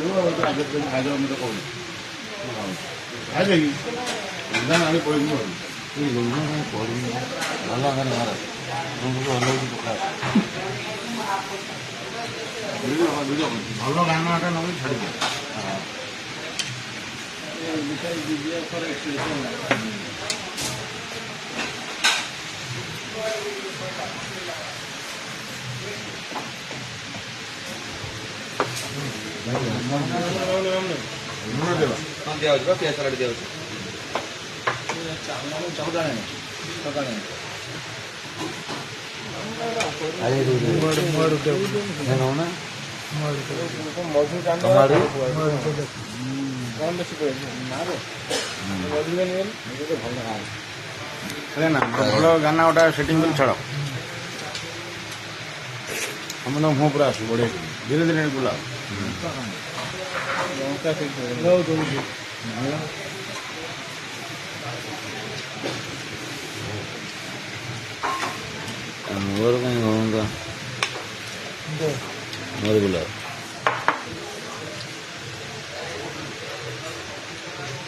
ଖାଇଦେବ ମୁଁ ତ କହୁନି ଖାଇବେ କି ଆଣି ପଳେଇବୁ ଭଲ ଘରେ ଘର ଭଲ ଗାନଟା ନହେଲେ ଛାଡ଼ିବେ ଦିଆଯାଉଛି ପିଆଜ ସାଲାଡ଼ ଦିଆଯାଉଛି ଭଲ ଗାନା ଗୋଟା ସେଟିଂ କରି ଛାଡ଼ ଆମ ମୁହଁ ପୁରା ଆସୁ ବଢ଼ିଆ ଧୀରେ ଧୀରେ ବୁଲାଅ ମୋର କାହିଁ ମୋର ବୁଲାଅ